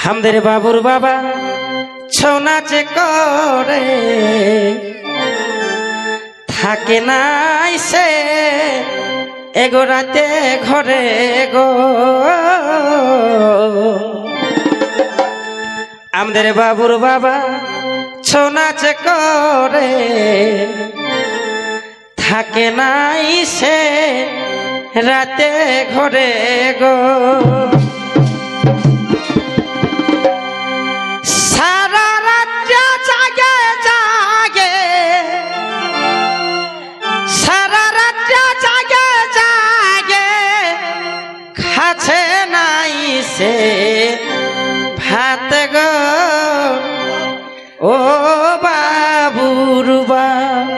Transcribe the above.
আমাদের বাবুর বাবা ছৌ নাচে করে থাকে নাই সে এগো রাতে ঘরে গো। আমাদের বাবুর বাবা ছৌ নাচে করে থাকে নাই সে রাতে ঘরে গো। সারা রাত জাগে জাগে, সারা রাত জাগে জাগে, খাচ্ছে নাই সে ভাত গো। ও বাবুর বাবা